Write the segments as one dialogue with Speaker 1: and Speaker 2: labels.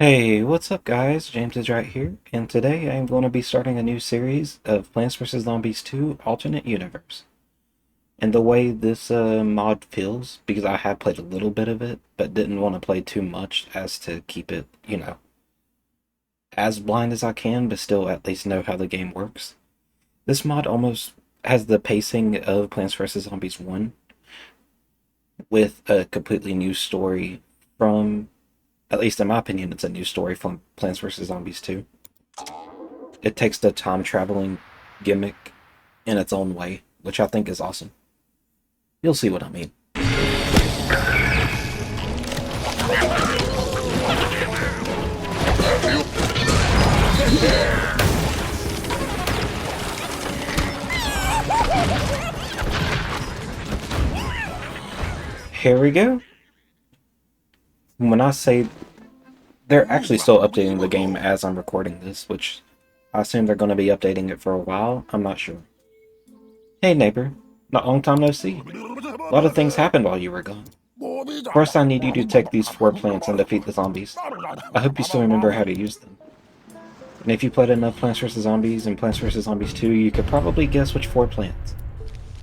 Speaker 1: Hey, what's up guys? James is right here, and today I'm going to be starting a new series of Plants vs. Zombies 2 Alternate Universe. And the way this mod feels, because I have played a little bit of it, but didn't want to play too much as to keep it, as blind as I can, but still at least know how the game works. This mod almost has the pacing of Plants vs. Zombies 1, with a completely new story from, at least in my opinion, it's a new story from Plants vs. Zombies 2. It takes the time traveling gimmick in its own way, which I think is awesome. You'll see what I mean. Here we go. When I say they're actually still updating the game as I'm recording this, which I assume they're going to be updating it for a while. I'm not sure. Hey neighbor, not long time no see. A lot of things happened while you were gone. First, I need you to take these 4 plants and defeat the zombies. I hope you still remember how to use them. And if you played enough Plants vs. Zombies and Plants vs. Zombies 2, you could probably guess which 4 plants.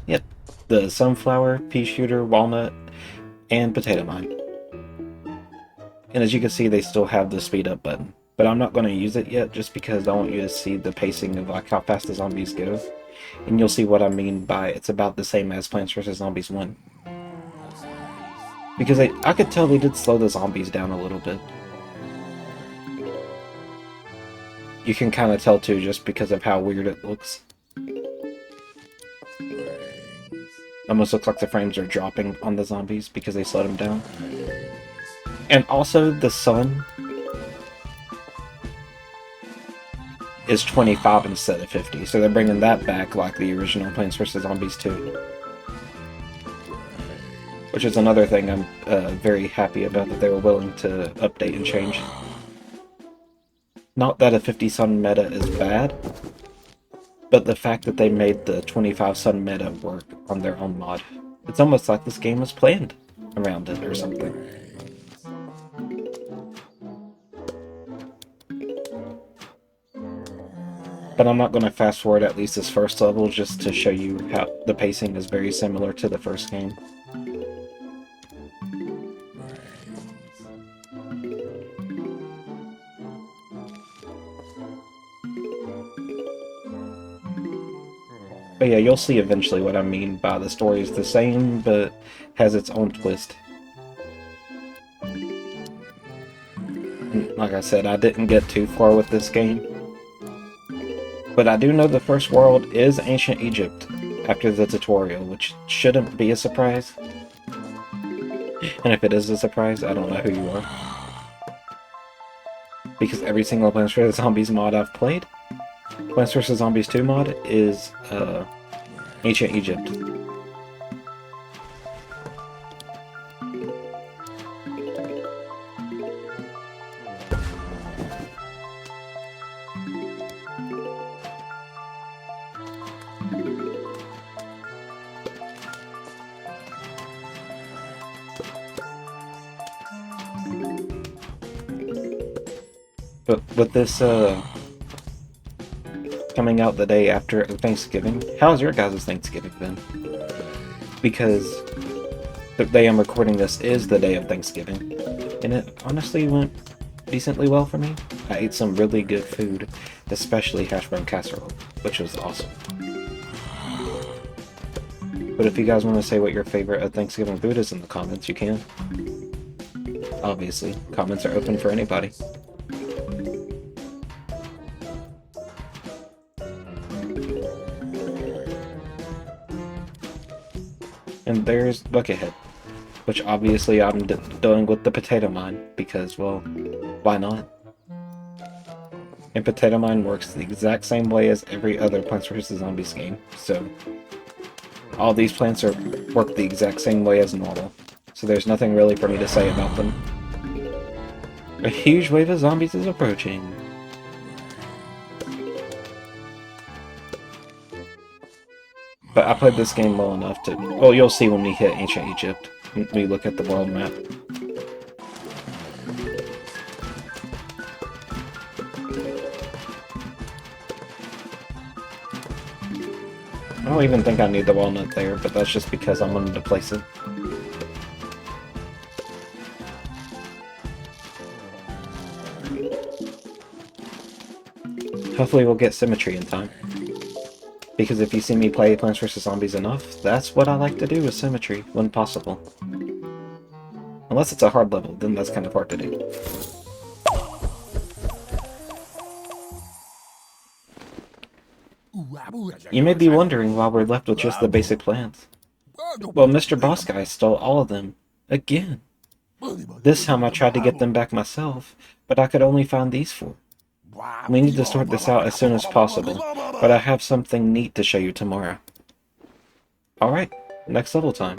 Speaker 1: Yep, the sunflower, pea shooter, walnut, and potato mine. And as you can see, they still have the speed up button. But I'm not going to use it yet, just because I want you to see the pacing of like how fast the zombies go. And you'll see what I mean by it's about the same as Plants vs. Zombies 1. Because I could tell they did slow the zombies down a little bit. You can kind of tell too, just because of how weird it looks. Almost looks like the frames are dropping on the zombies because they slowed them down. And also, the sun is 25 instead of 50, so they're bringing that back like the original Plants vs. Zombies 2. Which is another thing I'm very happy about, that they were willing to update and change. Not that a 50 sun meta is bad, but the fact that they made the 25 sun meta work on their own mod. It's almost like this game was planned around it or something. But I'm not going to fast forward at least this first level just to show you how the pacing is very similar to the first game. But yeah, you'll see eventually what I mean by the story is the same, but has its own twist. And like I said, I didn't get too far with this game. But I do know the first world is ancient Egypt after the tutorial, which shouldn't be a surprise. And if it is a surprise, I don't know who you are. Because every single Plants vs. Zombies mod I've played, Plants vs. Zombies 2 mod is ancient Egypt. But with this coming out the day after Thanksgiving, how's your guys' Thanksgiving been? Because the day I'm recording this is the day of Thanksgiving, and it honestly went decently well for me. I ate some really good food, especially hash brown casserole, which was awesome. But if you guys want to say what your favorite Thanksgiving food is in the comments, you can. Obviously, comments are open for anybody. And there's Buckethead, which obviously I'm doing with the potato mine, because, well, why not? And potato mine works the exact same way as every other Plants vs. Zombies game, so all these plants work the exact same way as normal, so there's nothing really for me to say about them. A huge wave of zombies is approaching. But I played this game well enough to... Well, you'll see when we hit Ancient Egypt, when we look at the world map. I don't even think I need the walnut there, but that's just because I wanted to place it. Hopefully we'll get symmetry in time. Because if you see me play Plants vs. Zombies enough, that's what I like to do with symmetry, when possible. Unless it's a hard level, then that's kind of hard to do. You may be wondering why we're left with just the basic plants. Well, Mr. Boss Guy stole all of them. Again. This time I tried to get them back myself, but I could only find these four. We need to sort this out as soon as possible, but I have something neat to show you tomorrow. Alright, next level time.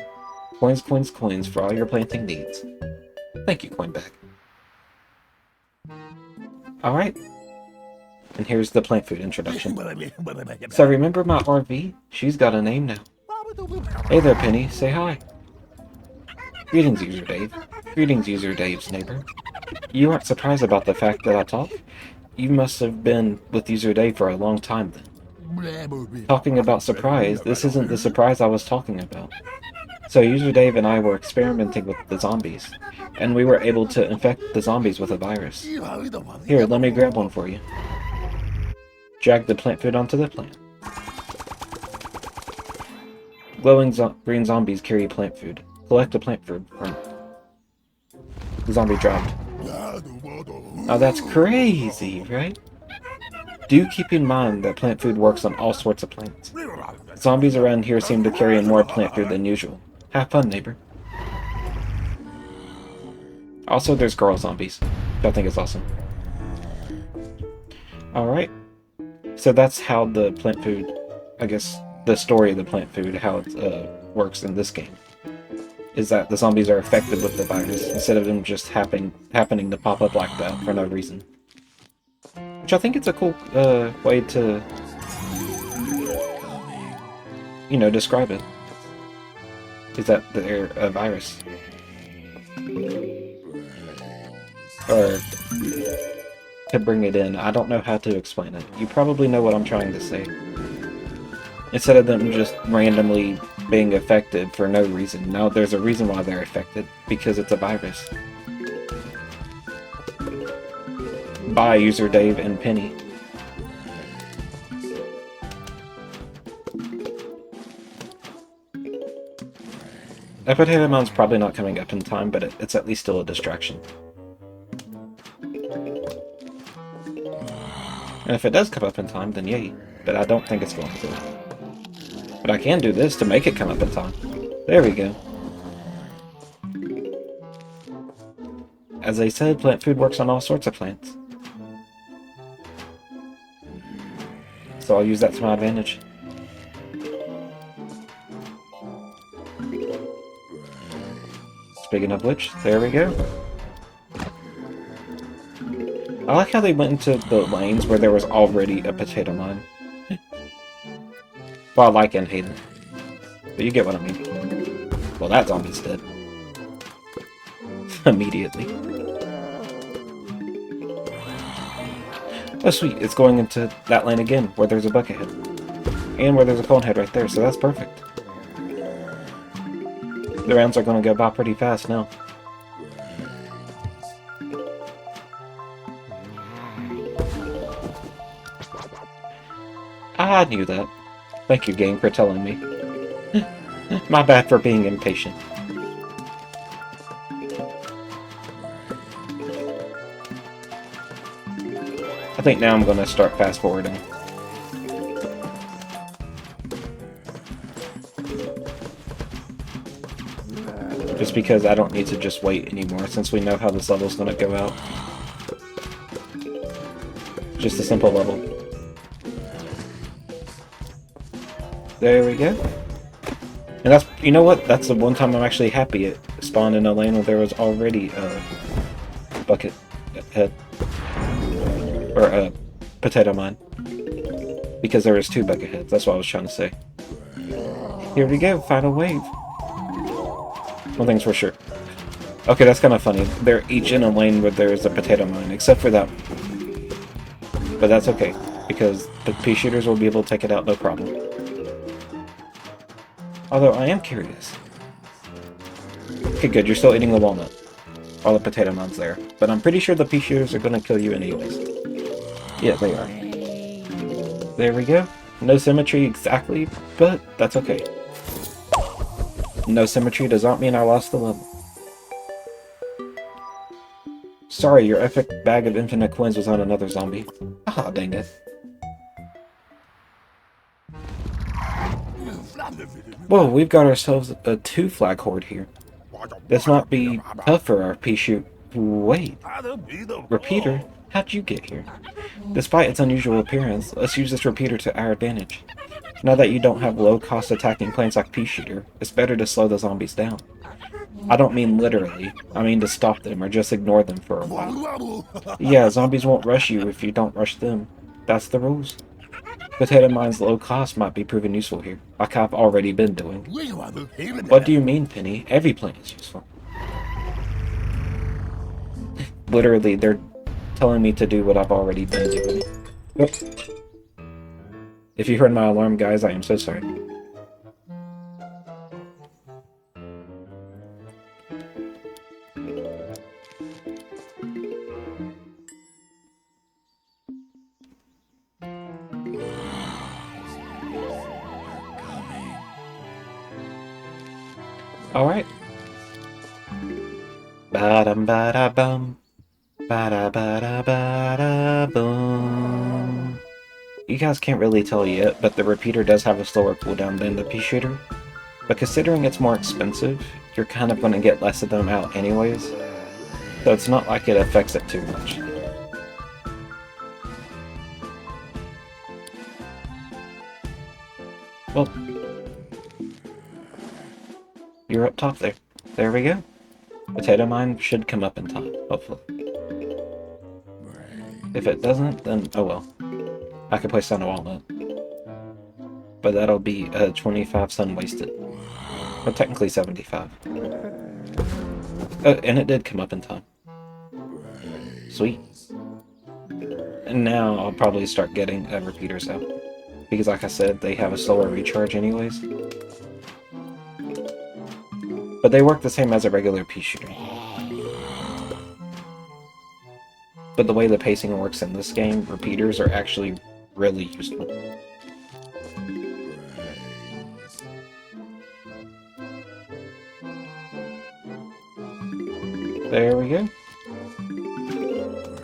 Speaker 1: Coins, coins, coins for all your planting needs. Thank you, Coinbag. Alright. And here's the plant food introduction. So remember my RV? She's got a name now. Hey there, Penny. Say hi. Greetings, User Dave. Greetings, User Dave's neighbor. You aren't surprised about the fact that I talk? You must have been with User Dave for a long time then. Talking about surprise, this isn't the surprise I was talking about. So User Dave and I were experimenting with the zombies, and we were able to infect the zombies with a virus. Here, let me grab one for you. Drag the plant food onto the plant. Glowing green zombies carry plant food. Collect the plant food from the zombie dropped. Now that's crazy, right? Do keep in mind that plant food works on all sorts of plants. Zombies around here seem to carry more plant food than usual. Have fun, neighbor. Also, there's girl zombies, which I think is awesome. Alright. So that's how the plant food, I guess, the story of the plant food, how it works in this game. Is that the zombies are affected with the virus, instead of them just happening to pop up like that for no reason. Which I think it's a cool way to, you know, describe it. Is that they're a virus. Or to bring it in. I don't know how to explain it. You probably know what I'm trying to say. Instead of them just randomly being affected for no reason. No, there's a reason why they're affected. Because it's a virus. Bye, User Dave and Penny. That potato mound's probably not coming up in time, but it's at least still a distraction. And if it does come up in time, then yay. But I don't think it's going to. But I can do this to make it come up in time. There we go. As I said, plant food works on all sorts of plants. So I'll use that to my advantage. Speaking of which, there we go. I like how they went into the lanes where there was already a potato mine. Well, I like and hate it. But you get what I mean. Well, that zombie's dead. Immediately. Oh sweet, it's going into that lane again, where there's a bucket head. And where there's a cone head right there, so that's perfect. The rounds are going to go by pretty fast now. I knew that. Thank you, game, for telling me. My bad for being impatient. I think now I'm going to start fast-forwarding. Just because I don't need to just wait anymore, since we know how this level's going to go out. Just a simple level. There we go. And that's, you know what? That's the one time I'm actually happy it spawned in a lane where there was already a bucket head. Or a potato mine. Because there was two bucket heads, that's what I was trying to say. Here we go, final wave. One thing's for sure. Okay, that's kind of funny. They're each in a lane where there's a potato mine, except for that one. But that's okay, because the pea shooters will be able to take it out no problem. Although I am curious. Okay, good, you're still eating the walnut. All the potato mods there. But I'm pretty sure the pea shooters are gonna kill you anyways. Yeah, they are. There we go. No symmetry exactly, but that's okay. No symmetry does not mean I lost the level. Sorry, your epic bag of infinite coins was on another zombie. Ah, dang it. Whoa, we've got ourselves a 2-flag horde here. This might be tough for our pea shoot. Wait. Repeater? How'd you get here? Despite its unusual appearance, let's use this repeater to our advantage. Now that you don't have low-cost attacking planes like pea shooter, it's better to slow the zombies down. I don't mean literally, I mean to stop them or just ignore them for a while. Yeah, zombies won't rush you if you don't rush them. That's the rules. Potato Mine's low cost might be proven useful here, like I've already been doing. What do you mean, Penny? Every plane is useful. Literally, they're telling me to do what I've already been doing. Yep. If you heard my alarm, guys, I am so sorry. Alright. Ba-dum-ba-da-bum. Ba-da-ba-da-ba-da-boom. You guys can't really tell yet, but the repeater does have a slower cooldown than the pea shooter. But considering it's more expensive, you're kind of going to get less of them out anyways. So it's not like it affects it too much. Well, you're up top there. There we go. Potato Mine should come up in time, hopefully. If it doesn't, then oh well. I could place down a walnut. But that'll be 25 sun wasted. Well, technically 75. And it did come up in time. Sweet. And now I'll probably start getting repeaters out. Because like I said, they have a slower recharge anyways. But they work the same as a regular pea shooter. But the way the pacing works in this game, repeaters are actually really useful. There we go.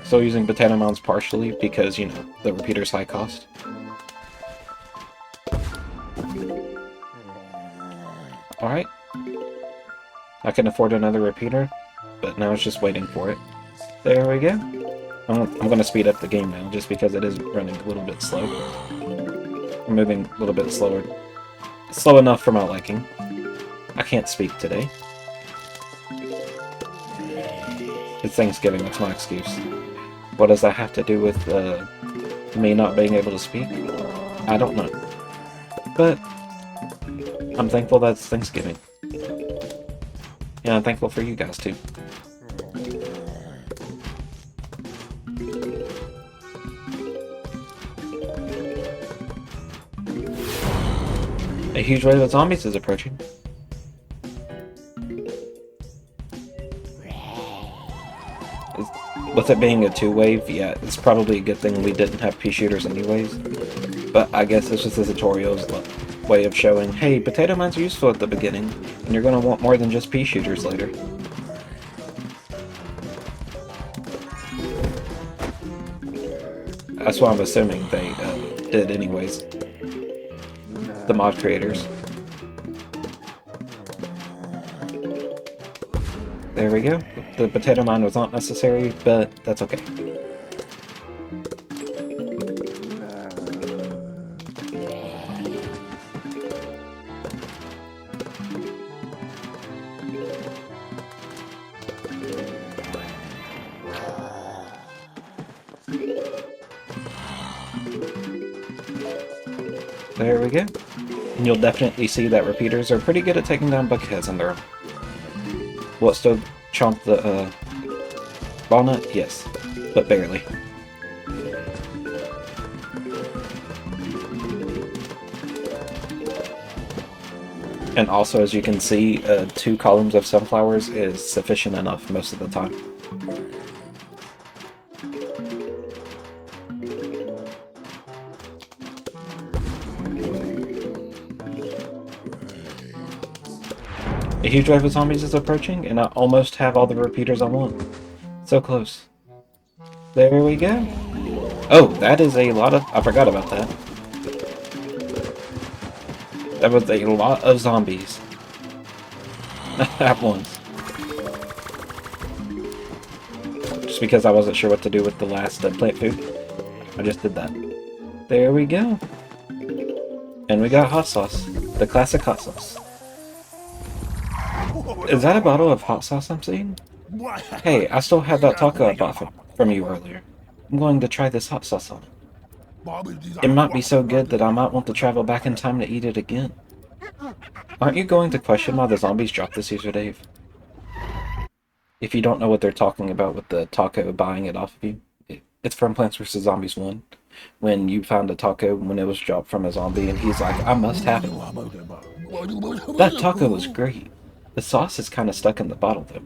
Speaker 1: Still using potato mounds partially because, you know, the repeater's high cost. Alright. I can afford another repeater, but now it's just waiting for it. There we go. I'm going to speed up the game now, just because it is running a little bit slow. I'm moving a little bit slower. Slow enough for my liking. I can't speak today. It's Thanksgiving, that's my excuse. What does that have to do with me not being able to speak? I don't know. But I'm thankful that it's Thanksgiving. Yeah, I'm thankful for you guys too. A huge wave of zombies is approaching. With it being a 2-wave, yeah, it's probably a good thing we didn't have pea shooters anyways. But I guess it's just the tutorial's way of showing, hey, potato mines are useful at the beginning, and you're going to want more than just pea shooters later. That's what I'm assuming they did anyways. The mod creators. There we go. The potato mine was not necessary, but that's okay. There we go. And you'll definitely see that repeaters are pretty good at taking down buckheads on their own. Will it still chomp the walnut? Yes, but barely. And also, as you can see, 2 columns of sunflowers is sufficient enough most of the time. A huge wave of zombies is approaching, and I almost have all the repeaters I want. So close. There we go. Oh, that is a lot of... I forgot about that. That was a lot of zombies. At once. Just because I wasn't sure what to do with the last plant food. I just did that. There we go. And we got hot sauce. The classic hot sauce. Is that a bottle of hot sauce I'm seeing? Hey, I still had that taco I bought from you earlier. I'm going to try this hot sauce on it. It might be so good that I might want to travel back in time to eat it again. Aren't you going to question why the zombies dropped this user, Dave? If you don't know what they're talking about with the taco buying it off of you, it's from Plants vs. Zombies 1. When you found a taco when it was dropped from a zombie, and he's like, I must have it. That taco was great. The sauce is kind of stuck in the bottle, though.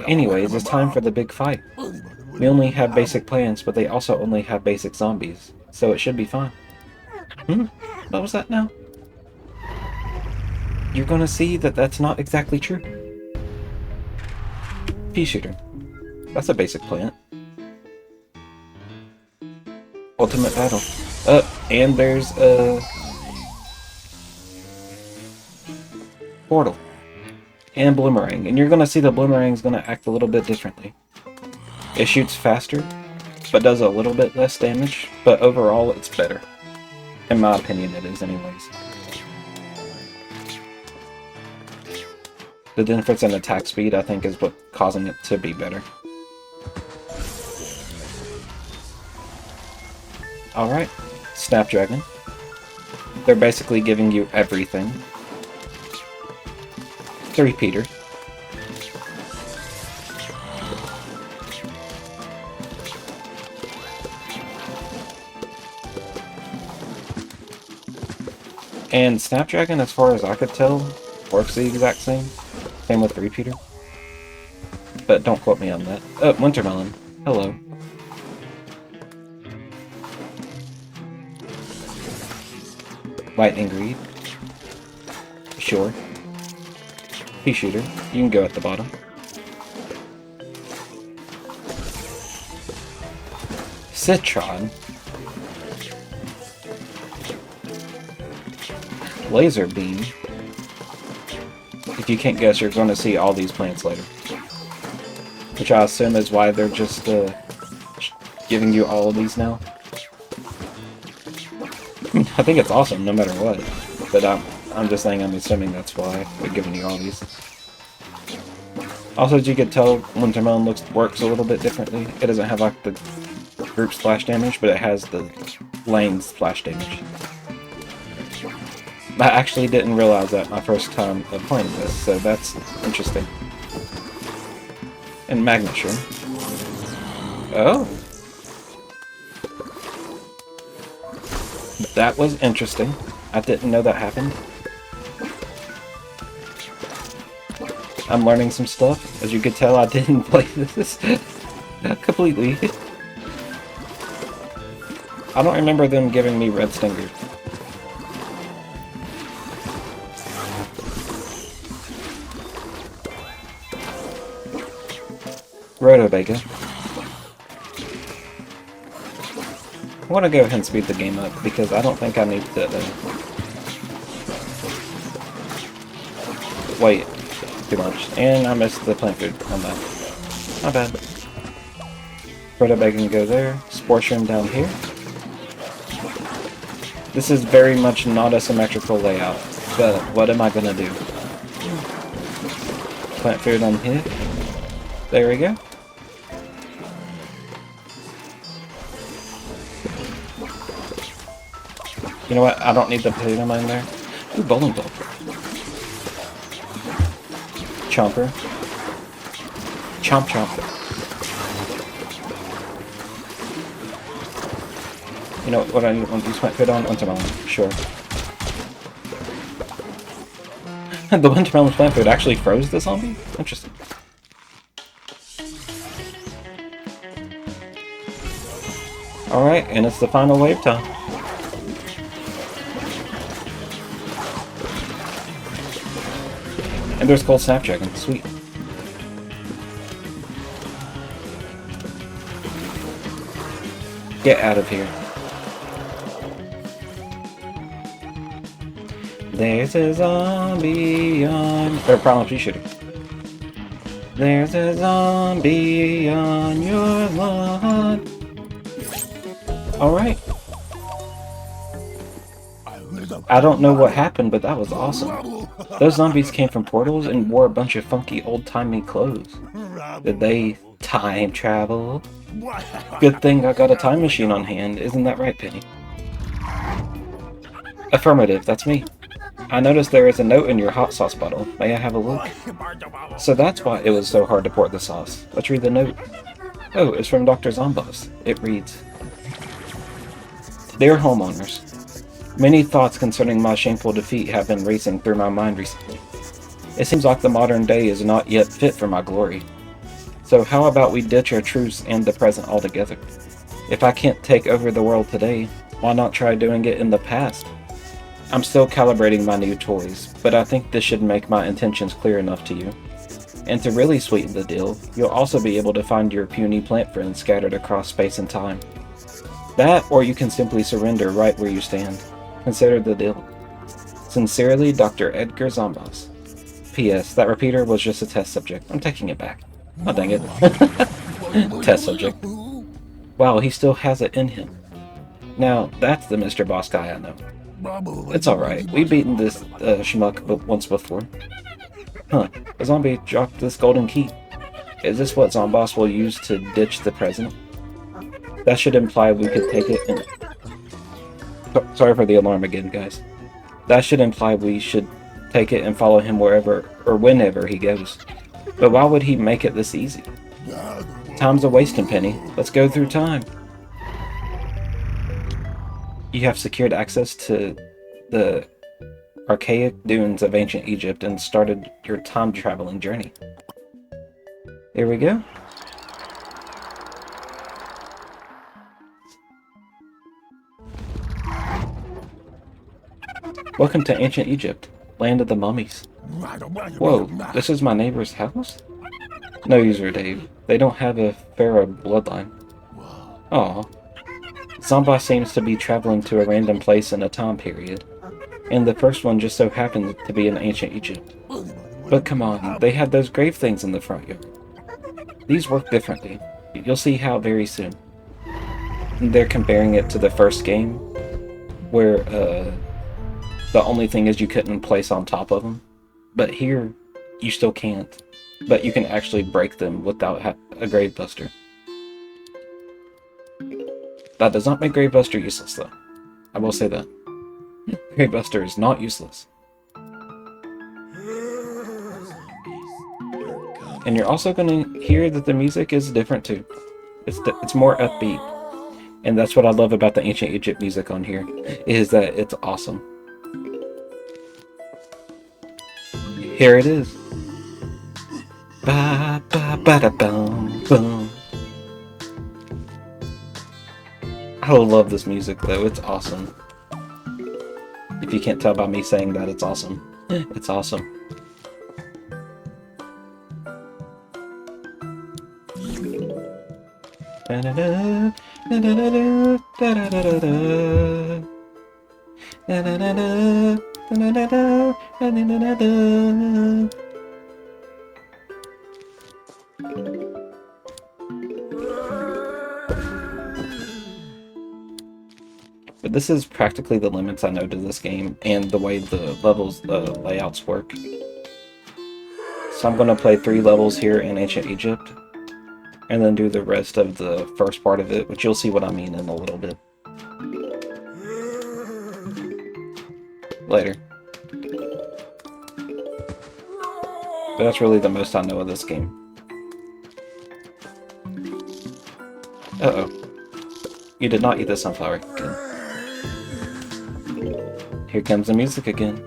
Speaker 1: Anyways, it's time for the big fight. We only have basic plants, but they also only have basic zombies, so it should be fine. What was that now? You're gonna see that that's not exactly true. Pea shooter. That's a basic plant. Ultimate battle. And there's a portal. And Bloomerang. And you're gonna see the Bloomerang's gonna act a little bit differently. It shoots faster, but does a little bit less damage, but overall it's better. In my opinion it is anyways. The difference in attack speed I think is what's causing it to be better. Alright, Snapdragon. They're basically giving you everything. 3 Peter. And Snapdragon, as far as I could tell, works the exact same. Same with 3 Peter. But don't quote me on that. Oh, Wintermelon. Hello. Lightning Greed. Sure. Pea shooter. You can go at the bottom. Citron. Laser beam. If you can't guess, you're going to see all these plants later. Which I assume is why they're just giving you all of these now. I think it's awesome no matter what. But I'm just saying I'm assuming that's why they're giving you all these. Also, as you can tell, Wintermelon works a little bit differently. It doesn't have like the group splash damage, but it has the lane splash damage. I actually didn't realize that my first time of playing this, so that's interesting. And Magnet Shroom. Oh! That was interesting. I didn't know that happened. I'm learning some stuff. As you could tell, I didn't play this completely. I don't remember them giving me Red Stinger. Rotobega. I want to go ahead and speed the game up because I don't think I need to wait too much. And I missed the plant food. I'm bad. Not bad. Rotobega can go there. Spore Shroom down here. This is very much not a symmetrical layout, but what am I gonna do? Plant food on here. There we go. You know what? I don't need the potato mine there. Ooh, bowling ball. Chomper. Chomp chomp. You know what I want to use my foot on? Wintermelon. Sure. The wintermelon plant food actually froze the zombie? Interesting. Alright, and it's the final wave time. And there's cold snapdragon. Sweet. Get out of here. There's a zombie on... Or problem tree shooter. There's a zombie on your lawn. Alright. I don't know what happened, but that was awesome. Those zombies came from portals and wore a bunch of funky old-timey clothes. Did they time travel? Good thing I got a time machine on hand, isn't that right, Penny? Affirmative, that's me. I noticed there is a note in your hot sauce bottle. May I have a look? So that's why it was so hard to port the sauce. Let's read the note. Oh, it's from Dr. Zomboss. It reads, Dear homeowners, many thoughts concerning my shameful defeat have been racing through my mind recently. It seems like the modern day is not yet fit for my glory. So how about we ditch our truce and the present altogether? If I can't take over the world today, why not try doing it in the past? I'm still calibrating my new toys, but I think this should make my intentions clear enough to you. And to really sweeten the deal, you'll also be able to find your puny plant friends scattered across space and time. That, or you can simply surrender right where you stand. Consider the deal. Sincerely, Dr. Edgar Zomboss. P.S. That repeater was just a test subject. I'm taking it back. Oh, dang it. Test subject. Wow, he still has it in him. Now, that's the Mr. Boss guy I know. It's alright. We've beaten this schmuck once before. Huh. A zombie dropped this golden key. Is this what Zomboss will use to ditch the present? That should imply we could take it and... Sorry for the alarm again, guys. That should imply we should take it and follow him wherever or whenever he goes. But why would he make it this easy? Time's a wasting, Penny. Let's go through time. You have secured access to the archaic dunes of ancient Egypt and started your time-traveling journey. Here we go. Welcome to ancient Egypt, land of the mummies. Whoa, this is my neighbor's house? No user, Dave. They don't have a pharaoh bloodline. Aw. Zomboss seems to be traveling to a random place in a time period, and the first one just so happened to be in ancient Egypt. But come on, they had those grave things in the front yard. These work differently. You'll see how very soon. They're comparing it to the first game, where the only thing is you couldn't place on top of them. But here, you still can't. But you can actually break them without a Gravebuster. That does not make Gravebuster useless, though. I will say that. Gravebuster is not useless. And you're also going to hear that the music is different, too. It's more upbeat. And that's what I love about the ancient Egypt music on here, is that it's awesome. Here it is. Ba ba ba da boom boom. I love this music though, it's awesome. If you can't tell by me saying that, it's awesome. It's awesome. Da da da da da da da da da da da da da da. But this is practically the limits I know to this game and the way the levels, layouts work. So I'm going to play 3 levels here in Ancient Egypt, and then do the rest of the first part of it, which you'll see what I mean in a little bit. Later. But that's really the most I know of this game. Uh-oh. You did not eat the sunflower. Good. Here comes the music again.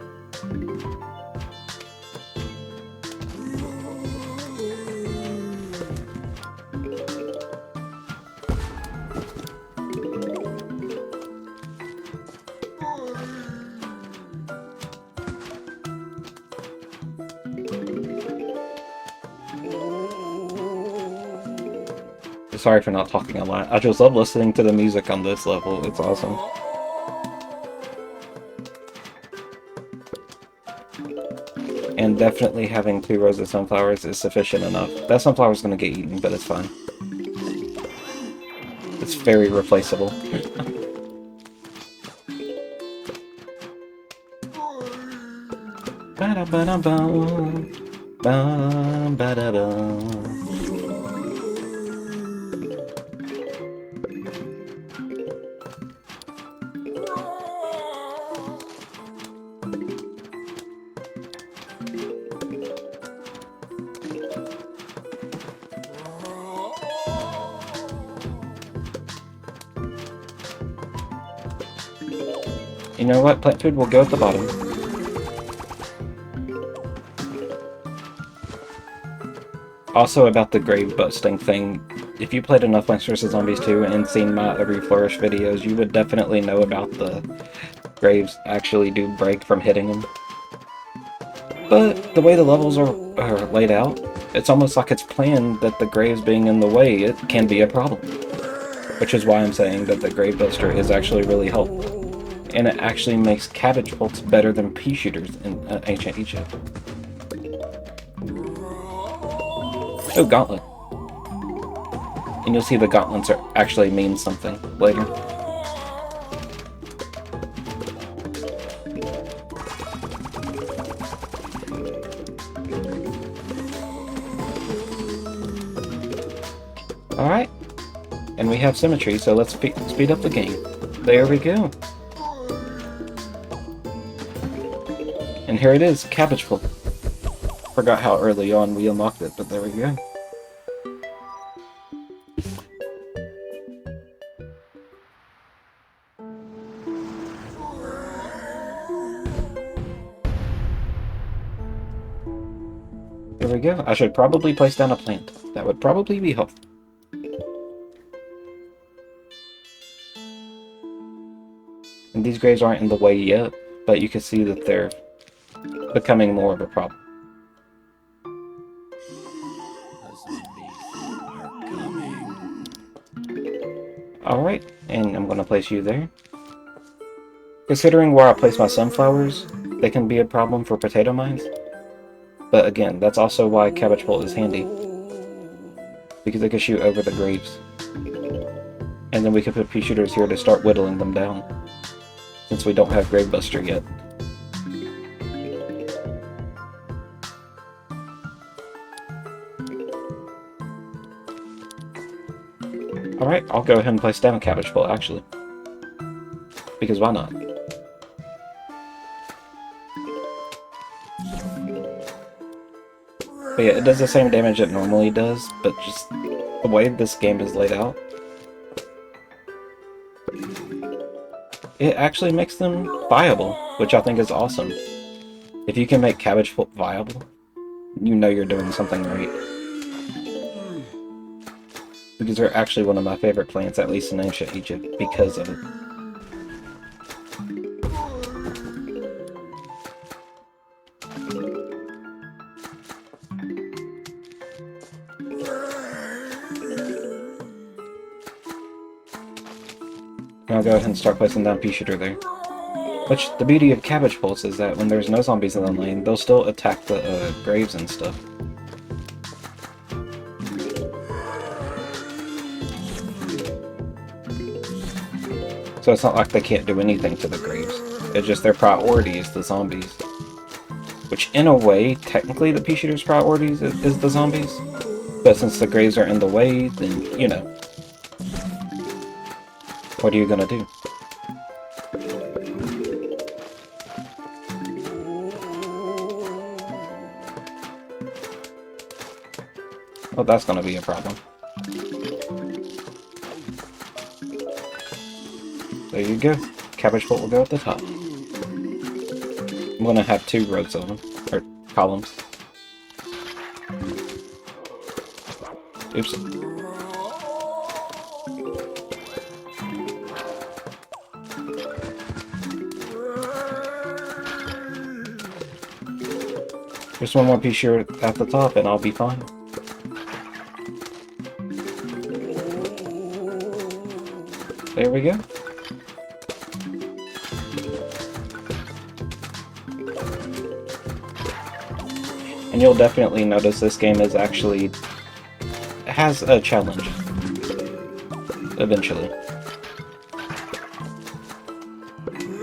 Speaker 1: Sorry for not talking a lot. I just love listening to the music on this level. It's awesome. And definitely having 2 rows of sunflowers is sufficient enough. That sunflower's gonna get eaten, but it's fine. It's very replaceable. You know what? Plant food will go at the bottom. Also about the grave busting thing, if you played enough Plants vs. Zombies 2 and seen my Reflourish videos, you would definitely know about the graves actually do break from hitting them. But the way the levels are laid out, it's almost like it's planned that the graves being in the way, it can be a problem. Which is why I'm saying that the Grave Buster is actually really helpful. And it actually makes cabbage bolts better than pea shooters in ancient Egypt. Oh, gauntlet. And you'll see the gauntlets actually mean something later. Alright. And we have symmetry, so let's speed up the game. There we go. And here it is, cabbage full. Forgot how early on we unlocked it, but there we go. There we go. I should probably place down a plant. That would probably be helpful. And these graves aren't in the way yet, but you can see that they're becoming more of a problem. Alright, and I'm going to place you there. Considering where I place my sunflowers, they can be a problem for potato mines. But again, that's also why cabbage bolt is handy. Because they can shoot over the graves. And then we can put pea shooters here to start whittling them down. Since we don't have Grave Buster yet. Alright, I'll go ahead and place down a cabbage bolt, actually. Because why not? But yeah, it does the same damage it normally does, but just the way this game is laid out, it actually makes them viable, which I think is awesome. If you can make cabbage bolt viable, you know you're doing something right. Because they're actually one of my favorite plants, at least in ancient Egypt, because of it. I'll go ahead and start placing down pea shooter there. Which, the beauty of cabbage bolts is that when there's no zombies in the lane, they'll still attack the graves and stuff. So it's not like they can't do anything to the graves. It's just their priority is the zombies. Which, in a way, technically the pea shooter's priorities is the zombies. But since the graves are in the way, then, you know. What are you gonna do? Well, that's gonna be a problem. There you go. Cabbage bolt will go at the top. I'm gonna have 2 rows of them, or columns. Oops. Just one more piece here at the top and I'll be fine. There we go. And you'll definitely notice this game is actually has a challenge eventually.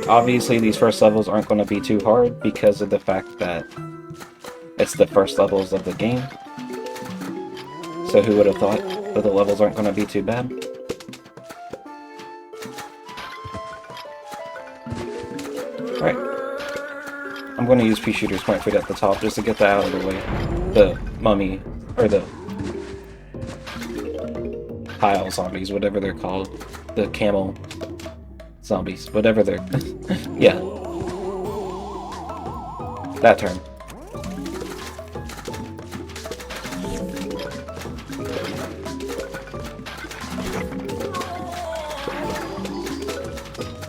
Speaker 1: Obviously, these first levels aren't going to be too hard because of the fact that it's the first levels of the game. So who would have thought that the levels aren't going to be too bad? Alright. I'm going to use pea shooter's point food at the top just to get that out of the way. The mummy, or the pile zombies, whatever they're called. The camel zombies, whatever they're... yeah. That turn.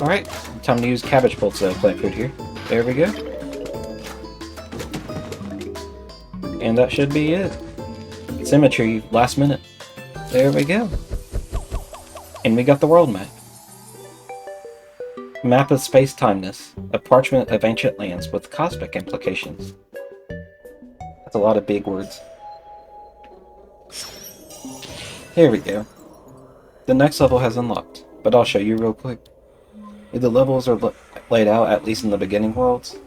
Speaker 1: Alright, time to use cabbage bolts plant food here. There we go. And that should be it. Symmetry, last minute. There we go. And we got the world map. Map of space-timeness. A parchment of ancient lands with cosmic implications. That's a lot of big words. Here we go. The next level has unlocked, but I'll show you real quick. The levels are laid out, at least in the beginning worlds.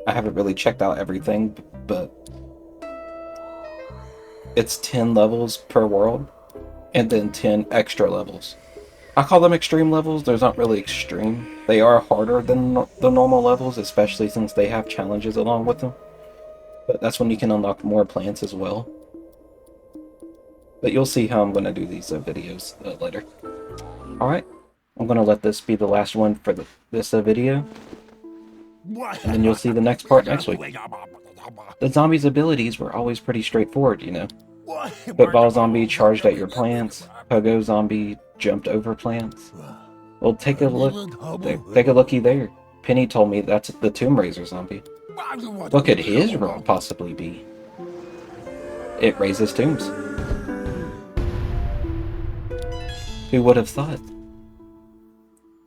Speaker 1: I haven't really checked out everything, but it's 10 levels per world, and then 10 extra levels. I call them extreme levels. They're not really extreme. They are harder than the normal levels, especially since they have challenges along with them. But that's when you can unlock more plants as well. But you'll see how I'm going to do these videos later. Alright, I'm going to let this be the last one for this video. And then you'll see the next part next week. The zombies' abilities were always pretty straightforward, you know. Football zombie charged at your plants. Pogo zombie jumped over plants. Well, take a look. Take a looky there. Penny told me that's the Tomb Raiser zombie. What could his role possibly be? It raises tombs. Who would have thought?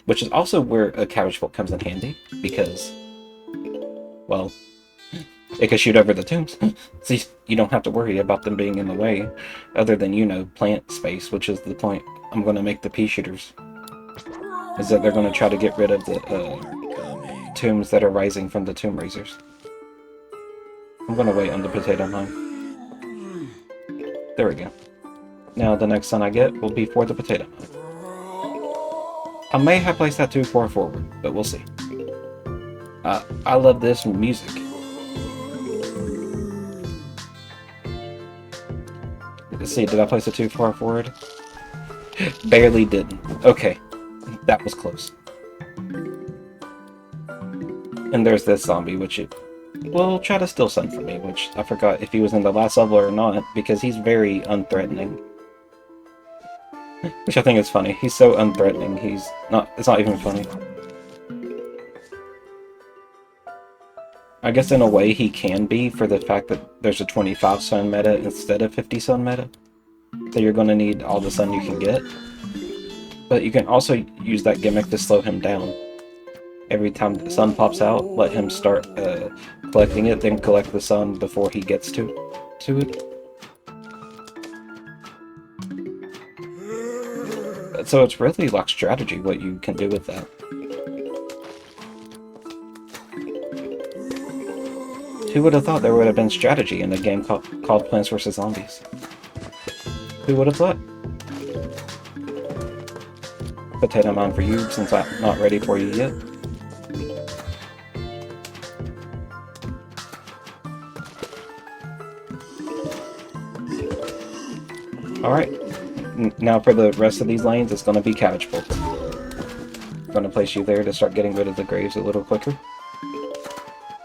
Speaker 1: Which is also where a cabbage bolt comes in handy, because, well, it can shoot over the tombs. So you don't have to worry about them being in the way, other than, you know, plant space, which is the point I'm going to make the pea shooters. Is that they're going to try to get rid of the tombs that are rising from the tomb raisers. I'm going to wait on the potato mine. There we go. Now the next sun I get will be for the potato mine. I may have placed that too far forward, but we'll see. I love this music. Let's see, did I place it too far forward? Barely didn't. Okay, that was close. And there's this zombie, which it will try to steal sun from me, which I forgot if he was in the last level or not, because he's very unthreatening. Which I think is funny. He's so unthreatening, it's not even funny. I guess in a way he can be, for the fact that there's a 25 sun meta instead of 50 sun meta. So you're going to need all the sun you can get. But you can also use that gimmick to slow him down. Every time the sun pops out, let him start collecting it, then collect the sun before he gets to it. So it's really like strategy what you can do with that. Who would have thought there would have been strategy in a game called Plants vs. Zombies? Who would have thought? Potato mine for you, since I'm not ready for you yet. Alright. Now for the rest of these lanes, it's going to be cabbage bolts. I'm going to place you there to start getting rid of the graves a little quicker.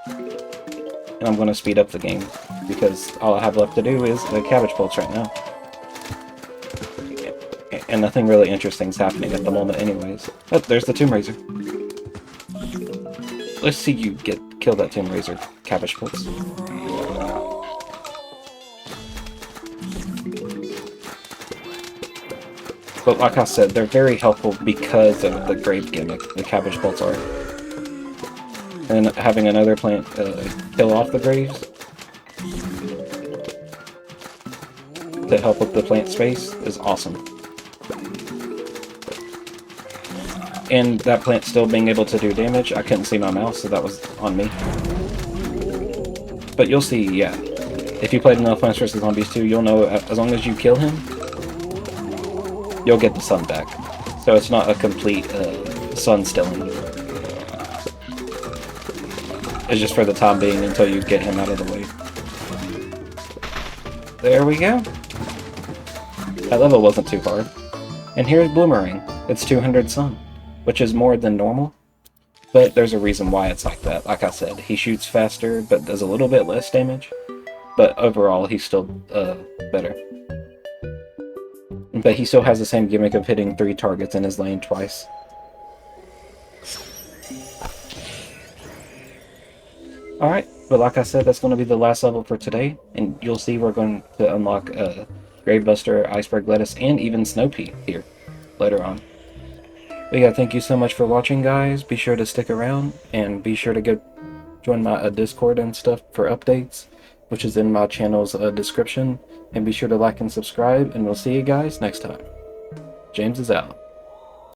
Speaker 1: And I'm going to speed up the game, because all I have left to do is the cabbage bolts right now. And nothing really interesting is happening at the moment anyways. Oh, there's the Tomb Raiser. Let's see you kill that Tomb Raiser, cabbage bolts. But like I said, they're very helpful because of the grave gimmick, the cabbage bolts are. And having another plant kill off the graves to help with the plant space is awesome. And that plant still being able to do damage, I couldn't see my mouse, so that was on me. But you'll see, yeah. If you played enough Plants vs. Zombies 2, you'll know as long as you kill him, you'll get the sun back. So it's not a complete sun stilling. It's just for the time being until you get him out of the way. There we go. That level wasn't too hard. And here's Bloomerang. It's 200 sun, which is more than normal. But there's a reason why it's like that. Like I said, he shoots faster, but does a little bit less damage. But overall, he's still better. But he still has the same gimmick of hitting 3 targets in his lane twice. Alright, but like I said, that's going to be the last level for today. And you'll see we're going to unlock Gravebuster, Iceberg Lettuce, and even Snow Pea here later on. But yeah, thank you so much for watching, guys. Be sure to stick around, and be sure to join my Discord and stuff for updates, which is in my channel's description. And be sure to like and subscribe, and we'll see you guys next time. James is out.